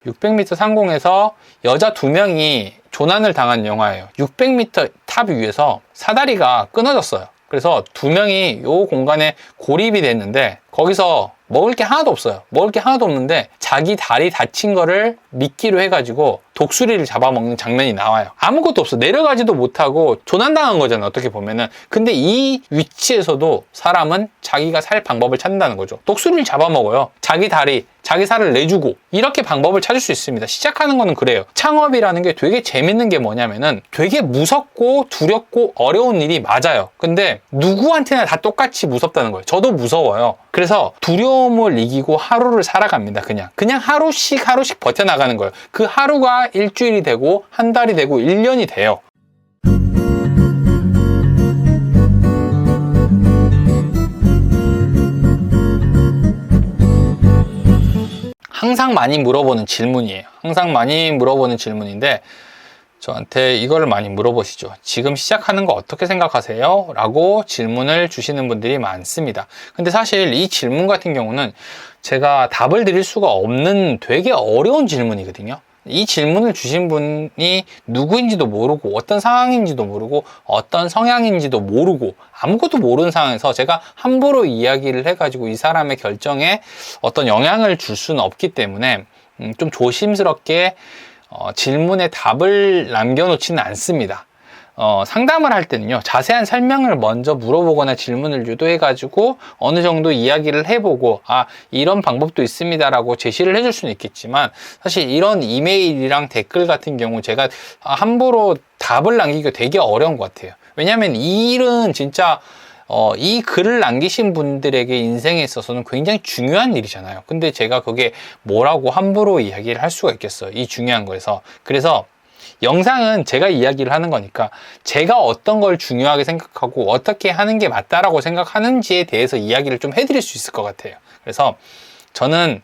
600m 상공에서 여자 2명이 조난을 당한 영화예요. 600m 탑 위에서 사다리가 끊어졌어요. 그래서 2명이 요 공간에 고립이 됐는데 거기서 먹을 게 하나도 없어요. 먹을 게 하나도 없는데 자기 다리 다친 거를 미끼로 해가지고 독수리를 잡아먹는 장면이 나와요. 아무것도 없어. 내려가지도 못하고 조난당한 거잖아요. 어떻게 보면은. 근데 이 위치에서도 사람은 자기가 살 방법을 찾는다는 거죠. 독수리를 잡아먹어요. 자기 다리, 자기 살을 내주고 이렇게 방법을 찾을 수 있습니다. 시작하는 거는 그래요. 창업이라는 게 되게 재밌는 게 뭐냐면은 되게 무섭고 두렵고 어려운 일이 맞아요. 근데 누구한테나 다 똑같이 무섭다는 거예요. 저도 무서워요. 그래서 두려움을 이기고 하루를 살아갑니다. 그냥 하루씩 버텨나가는 거예요. 그 하루가 일주일이 되고 한 달이 되고 1년이 돼요. 항상 많이 물어보는 질문이에요. 항상 많이 물어보는 질문인데 저한테 이거를 많이 물어보시죠. 지금 시작하는 거 어떻게 생각하세요? 라고 질문을 주시는 분들이 많습니다. 근데 사실 이 질문 같은 경우는 제가 답을 드릴 수가 없는 되게 어려운 질문이거든요. 이 질문을 주신 분이 누구인지도 모르고 어떤 상황인지도 모르고 어떤 성향인지도 모르고 아무것도 모르는 상황에서 제가 함부로 이야기를 해가지고 이 사람의 결정에 어떤 영향을 줄 수는 없기 때문에 좀 조심스럽게 질문에 답을 남겨놓지는 않습니다. 상담을 할 때는요, 자세한 설명을 먼저 물어보거나 질문을 유도해가지고 어느 정도 이야기를 해보고, 이런 방법도 있습니다라고 제시를 해줄 수는 있겠지만, 사실 이런 이메일이랑 댓글 같은 경우 제가 함부로 답을 남기기가 되게 어려운 것 같아요. 왜냐하면 이 일은 진짜 이 글을 남기신 분들에게 인생에 있어서는 굉장히 중요한 일이잖아요. 근데 제가 그게 뭐라고 함부로 이야기를 할 수가 있겠어요. 이 중요한 거에서. 그래서 영상은 제가 이야기를 하는 거니까 제가 어떤 걸 중요하게 생각하고 어떻게 하는 게 맞다라고 생각하는지에 대해서 이야기를 좀 해드릴 수 있을 것 같아요. 그래서 저는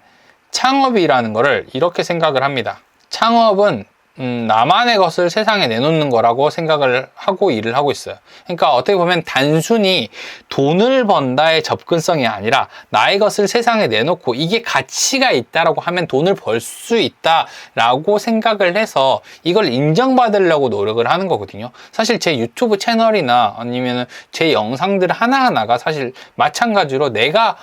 창업이라는 거를 이렇게 생각을 합니다. 창업은 나만의 것을 세상에 내놓는 거라고 생각을 하고 일을 하고 있어요. 그러니까 어떻게 보면 단순히 돈을 번다의 접근성이 아니라 나의 것을 세상에 내놓고 이게 가치가 있다라고 하면 돈을 벌 수 있다라고 생각을 해서 이걸 인정받으려고 노력을 하는 거거든요. 사실 제 유튜브 채널이나 아니면 제 영상들 하나하나가 사실 마찬가지로 내가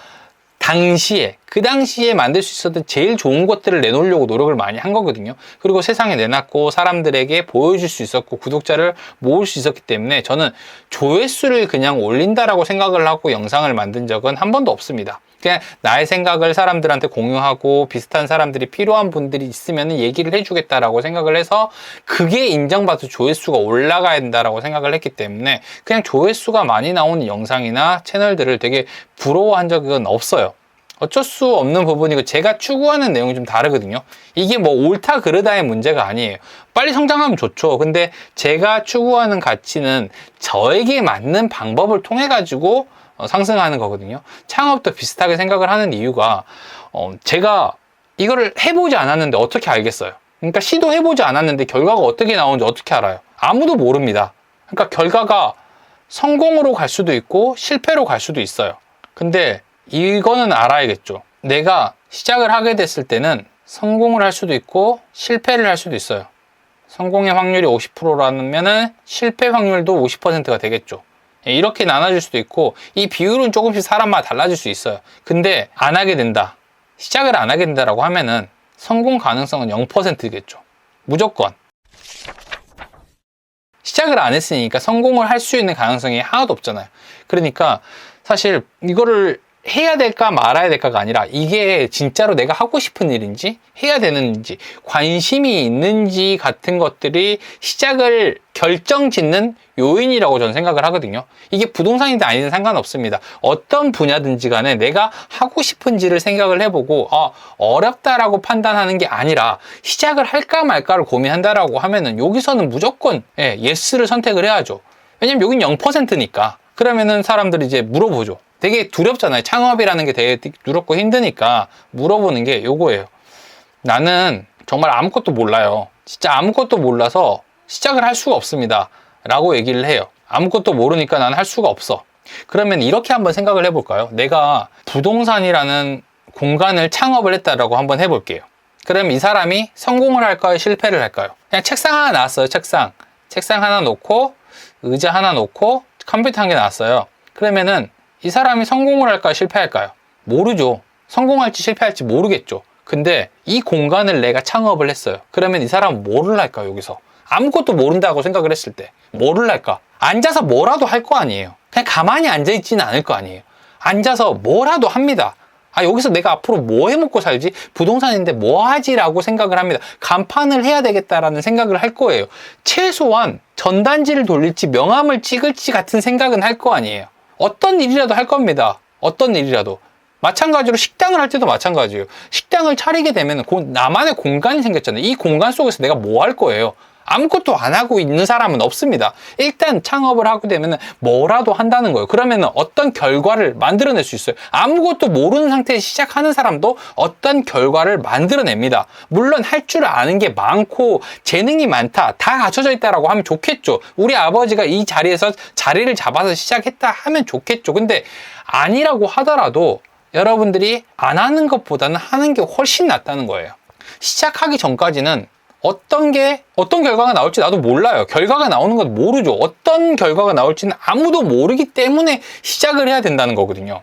그 당시에 만들 수 있었던 제일 좋은 것들을 내놓으려고 노력을 많이 한 거거든요. 그리고 세상에 내놨고 사람들에게 보여줄 수 있었고 구독자를 모을 수 있었기 때문에 저는 조회수를 그냥 올린다라고 생각을 하고 영상을 만든 적은 한 번도 없습니다. 그냥 나의 생각을 사람들한테 공유하고 비슷한 사람들이 필요한 분들이 있으면 얘기를 해주겠다라고 생각을 해서 그게 인정받아서 조회수가 올라가야 된다라고 생각을 했기 때문에 그냥 조회수가 많이 나오는 영상이나 채널들을 되게 부러워한 적은 없어요. 어쩔 수 없는 부분이고 제가 추구하는 내용이 좀 다르거든요. 이게 뭐 옳다 그르다의 문제가 아니에요. 빨리 성장하면 좋죠. 근데 제가 추구하는 가치는 저에게 맞는 방법을 통해 가지고 상승하는 거거든요. 창업도 비슷하게 생각을 하는 이유가 제가 이거를 해보지 않았는데 어떻게 알겠어요? 그러니까 시도해보지 않았는데 결과가 어떻게 나오는지 어떻게 알아요? 아무도 모릅니다. 그러니까 결과가 성공으로 갈 수도 있고 실패로 갈 수도 있어요. 근데 이거는 알아야겠죠. 내가 시작을 하게 됐을 때는 성공을 할 수도 있고 실패를 할 수도 있어요. 성공의 확률이 50%라면 실패 확률도 50%가 되겠죠. 이렇게 나눠질 수도 있고 이 비율은 조금씩 사람마다 달라질 수 있어요. 근데 안 하게 된다, 시작을 안 하게 된다라고 하면은 성공 가능성은 0%겠죠. 무조건 시작을 안 했으니까 성공을 할 수 있는 가능성이 하나도 없잖아요. 그러니까 사실 이거를 해야 될까 말아야 될까가 아니라 이게 진짜로 내가 하고 싶은 일인지 해야 되는지 관심이 있는지 같은 것들이 시작을 결정짓는 요인이라고 저는 생각을 하거든요. 이게 부동산이든 아니든 상관없습니다. 어떤 분야든지 간에 내가 하고 싶은지를 생각을 해보고 어렵다라고 판단하는 게 아니라 시작을 할까 말까를 고민한다라고 하면은 여기서는 무조건 예스를 선택을 해야죠. 왜냐면 여긴 0%니까. 그러면은 사람들이 이제 물어보죠. 되게 두렵잖아요. 창업이라는 게 되게 두렵고 힘드니까 물어보는 게 요거예요. 나는 정말 아무것도 몰라요. 진짜 아무것도 몰라서 시작을 할 수가 없습니다. 라고 얘기를 해요. 아무것도 모르니까 나는 할 수가 없어. 그러면 이렇게 한번 생각을 해볼까요? 내가 부동산이라는 공간을 창업을 했다라고 한번 해볼게요. 그럼 이 사람이 성공을 할까요? 실패를 할까요? 그냥 책상 하나 나왔어요. 책상 하나 놓고 의자 하나 놓고 컴퓨터 한 개 나왔어요. 그러면은 이 사람이 성공을 할까요? 실패할까요? 모르죠. 성공할지 실패할지 모르겠죠. 근데 이 공간을 내가 창업을 했어요. 그러면 이 사람은 뭐를 할까요? 여기서 아무것도 모른다고 생각을 했을 때 뭐를 할까? 앉아서 뭐라도 할 거 아니에요. 그냥 가만히 앉아있지는 않을 거 아니에요. 앉아서 뭐라도 합니다. 여기서 내가 앞으로 뭐 해먹고 살지? 부동산인데 뭐 하지? 라고 생각을 합니다. 간판을 해야 되겠다라는 생각을 할 거예요. 최소한 전단지를 돌릴지 명함을 찍을지 같은 생각은 할 거 아니에요. 어떤 일이라도 할 겁니다. 어떤 일이라도. 마찬가지로 식당을 할 때도 마찬가지예요. 식당을 차리게 되면 나만의 공간이 생겼잖아요. 이 공간 속에서 내가 뭐 할 거예요? 아무것도 안 하고 있는 사람은 없습니다. 일단 창업을 하게 되면 뭐라도 한다는 거예요. 그러면 어떤 결과를 만들어낼 수 있어요. 아무것도 모르는 상태에서 시작하는 사람도 어떤 결과를 만들어냅니다. 물론 할 줄 아는 게 많고 재능이 많다, 다 갖춰져 있다라고 하면 좋겠죠. 우리 아버지가 이 자리에서 자리를 잡아서 시작했다 하면 좋겠죠. 근데 아니라고 하더라도 여러분들이 안 하는 것보다는 하는 게 훨씬 낫다는 거예요. 시작하기 전까지는 어떤 결과가 나올지 나도 몰라요. 결과가 나오는 건 모르죠. 어떤 결과가 나올지는 아무도 모르기 때문에 시작을 해야 된다는 거거든요.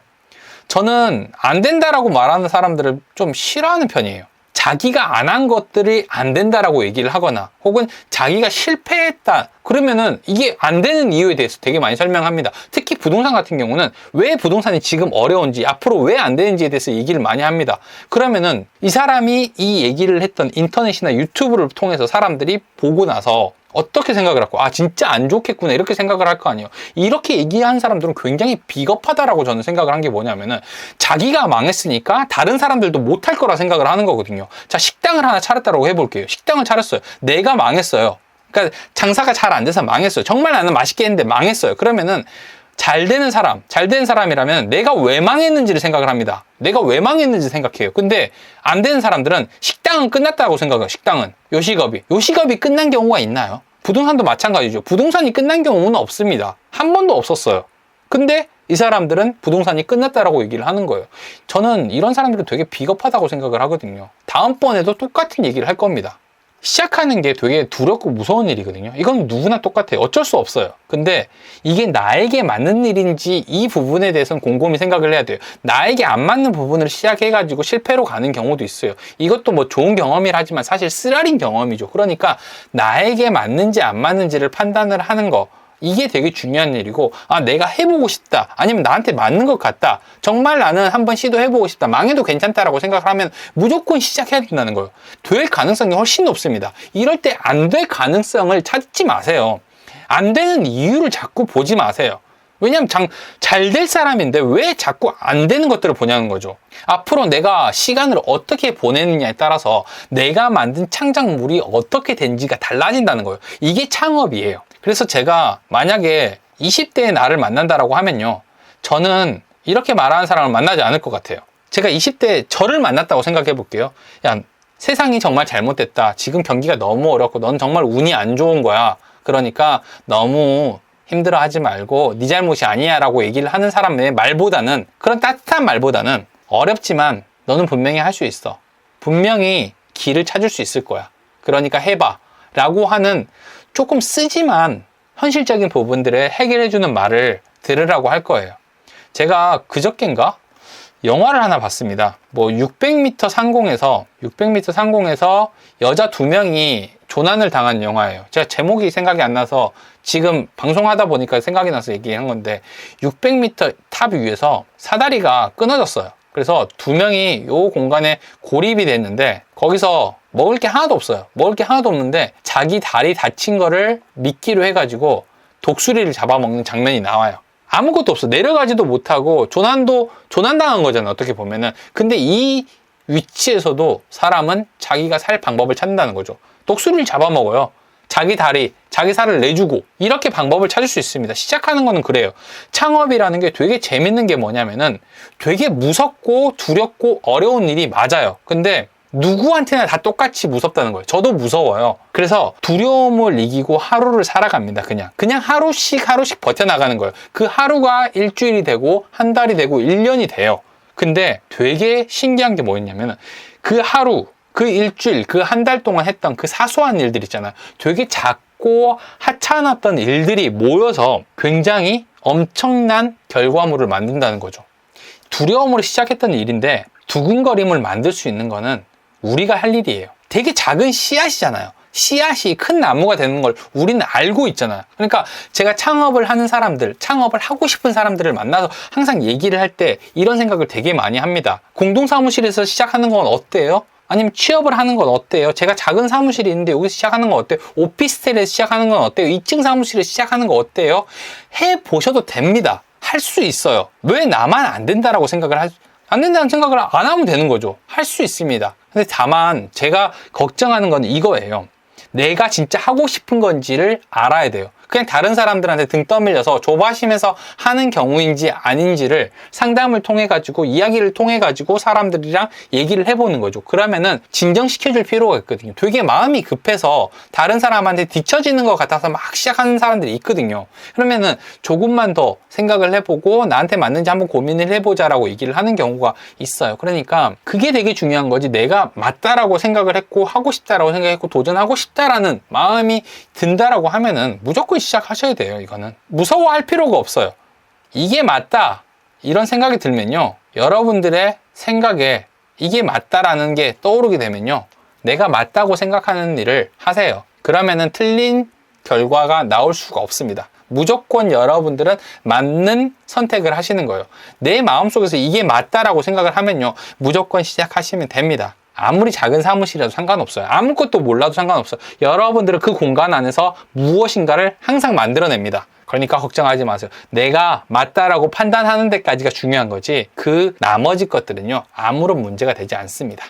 저는 안 된다라고 말하는 사람들을 좀 싫어하는 편이에요. 자기가 안 한 것들이 안 된다라고 얘기를 하거나 혹은 자기가 실패했다 그러면은 이게 안 되는 이유에 대해서 되게 많이 설명합니다. 특히 부동산 같은 경우는 왜 부동산이 지금 어려운지 앞으로 왜 안 되는지에 대해서 얘기를 많이 합니다. 그러면은 이 사람이 이 얘기를 했던 인터넷이나 유튜브를 통해서 사람들이 보고 나서 어떻게 생각을 할까? 진짜 안 좋겠구나 이렇게 생각을 할 거 아니에요. 이렇게 얘기한 사람들은 굉장히 비겁하다라고 저는 생각을 한 게 뭐냐면은 자기가 망했으니까 다른 사람들도 못할 거라 생각을 하는 거거든요. 자, 식당을 하나 차렸다고 해볼게요. 식당을 차렸어요. 내가 망했어요. 그러니까 장사가 잘 안 돼서 망했어요. 정말 나는 맛있게 했는데 망했어요. 그러면은 잘 되는 사람이라면 내가 왜 망했는지를 생각을 합니다. 내가 왜 망했는지 생각해요. 근데 안 되는 사람들은 식당은 끝났다고 생각해요. 식당은. 요식업이 끝난 경우가 있나요? 부동산도 마찬가지죠. 부동산이 끝난 경우는 없습니다. 한 번도 없었어요. 근데 이 사람들은 부동산이 끝났다라고 얘기를 하는 거예요. 저는 이런 사람들은 되게 비겁하다고 생각을 하거든요. 다음번에도 똑같은 얘기를 할 겁니다. 시작하는 게 되게 두렵고 무서운 일이거든요. 이건 누구나 똑같아요. 어쩔 수 없어요. 근데 이게 나에게 맞는 일인지 이 부분에 대해서는 곰곰이 생각을 해야 돼요. 나에게 안 맞는 부분을 시작해가지고 실패로 가는 경우도 있어요. 이것도 뭐 좋은 경험이라 하지만 사실 쓰라린 경험이죠. 그러니까 나에게 맞는지 안 맞는지를 판단을 하는 거, 이게 되게 중요한 일이고, 내가 해보고 싶다, 아니면 나한테 맞는 것 같다, 정말 나는 한번 시도해보고 싶다, 망해도 괜찮다라고 생각을 하면 무조건 시작해야 된다는 거예요. 될 가능성이 훨씬 높습니다. 이럴 때 안 될 가능성을 찾지 마세요. 안 되는 이유를 자꾸 보지 마세요. 왜냐면 잘 될 사람인데 왜 자꾸 안 되는 것들을 보냐는 거죠. 앞으로 내가 시간을 어떻게 보내느냐에 따라서 내가 만든 창작물이 어떻게 된지가 달라진다는 거예요. 이게 창업이에요. 그래서 제가 만약에 20대의 나를 만난다라고 하면요, 저는 이렇게 말하는 사람을 만나지 않을 것 같아요. 제가 20대 저를 만났다고 생각해 볼게요. 야, 세상이 정말 잘못됐다. 지금 경기가 너무 어렵고 넌 정말 운이 안 좋은 거야. 그러니까 너무 힘들어하지 말고 네 잘못이 아니야 라고 얘기를 하는 사람의 말보다는, 그런 따뜻한 말보다는 어렵지만 너는 분명히 할 수 있어. 분명히 길을 찾을 수 있을 거야. 그러니까 해봐 라고 하는 조금 쓰지만 현실적인 부분들을 해결해주는 말을 들으라고 할 거예요. 제가 그저껜가 영화를 하나 봤습니다. 600m 상공에서 여자 2명이 조난을 당한 영화예요. 제가 제목이 생각이 안 나서 지금 방송하다 보니까 생각이 나서 얘기한 건데, 600m 탑 위에서 사다리가 끊어졌어요. 그래서 2명이 요 공간에 고립이 됐는데 거기서 먹을 게 하나도 없어요. 먹을 게 하나도 없는데 자기 다리 다친 거를 미끼로 해가지고 독수리를 잡아먹는 장면이 나와요. 아무것도 없어. 내려가지도 못하고 조난당한 거잖아요. 어떻게 보면은. 근데 이 위치에서도 사람은 자기가 살 방법을 찾는다는 거죠. 독수리를 잡아먹어요. 자기 다리, 자기 살을 내주고 이렇게 방법을 찾을 수 있습니다. 시작하는 거는 그래요. 창업이라는 게 되게 재밌는 게 뭐냐면은 되게 무섭고 두렵고 어려운 일이 맞아요. 근데 누구한테나 다 똑같이 무섭다는 거예요. 저도 무서워요. 그래서 두려움을 이기고 하루를 살아갑니다. 그냥 하루씩 버텨나가는 거예요. 그 하루가 일주일이 되고 한 달이 되고 1년이 돼요. 근데 되게 신기한 게 뭐였냐면 그 그 일주일, 그 한 달 동안 했던 그 사소한 일들 있잖아요. 되게 작고 하찮았던 일들이 모여서 굉장히 엄청난 결과물을 만든다는 거죠. 두려움으로 시작했던 일인데 두근거림을 만들 수 있는 거는 우리가 할 일이에요. 되게 작은 씨앗이잖아요. 씨앗이 큰 나무가 되는 걸 우리는 알고 있잖아요. 그러니까 제가 창업을 하는 사람들, 창업을 하고 싶은 사람들을 만나서 항상 얘기를 할 때 이런 생각을 되게 많이 합니다. 공동사무실에서 시작하는 건 어때요? 아니면 취업을 하는 건 어때요? 제가 작은 사무실이 있는데 여기서 시작하는 건 어때요? 오피스텔에서 시작하는 건 어때요? 2층 사무실에서 시작하는 건 어때요? 해보셔도 됩니다. 할 수 있어요. 왜 나만 안 된다라고 안 된다는 생각을 안 하면 되는 거죠. 할 수 있습니다. 근데 다만 제가 걱정하는 건 이거예요. 내가 진짜 하고 싶은 건지를 알아야 돼요. 그냥 다른 사람들한테 등 떠밀려서 조바심에서 하는 경우인지 아닌지를 상담을 통해 가지고 이야기를 통해 가지고 사람들이랑 얘기를 해보는 거죠. 그러면은 진정시켜줄 필요가 있거든요. 되게 마음이 급해서 다른 사람한테 뒤처지는 것 같아서 막 시작하는 사람들이 있거든요. 그러면은 조금만 더 생각을 해보고 나한테 맞는지 한번 고민을 해보자라고 얘기를 하는 경우가 있어요. 그러니까 그게 되게 중요한 거지. 내가 맞다라고 생각을 했고 하고 싶다라고 생각했고 도전하고 싶다라는 마음이 든다라고 하면은 무조건 시작하셔야 돼요. 이거는 무서워할 필요가 없어요. 이게 맞다 이런 생각이 들면요, 여러분들의 생각에 이게 맞다라는 게 떠오르게 되면요, 내가 맞다고 생각하는 일을 하세요. 그러면은 틀린 결과가 나올 수가 없습니다. 무조건 여러분들은 맞는 선택을 하시는 거예요. 내 마음속에서 이게 맞다라고 생각을 하면요, 무조건 시작하시면 됩니다. 아무리 작은 사무실이라도 상관없어요. 아무것도 몰라도 상관없어요. 여러분들은 그 공간 안에서 무엇인가를 항상 만들어냅니다. 그러니까 걱정하지 마세요. 내가 맞다라고 판단하는 데까지가 중요한 거지 그 나머지 것들은요, 아무런 문제가 되지 않습니다.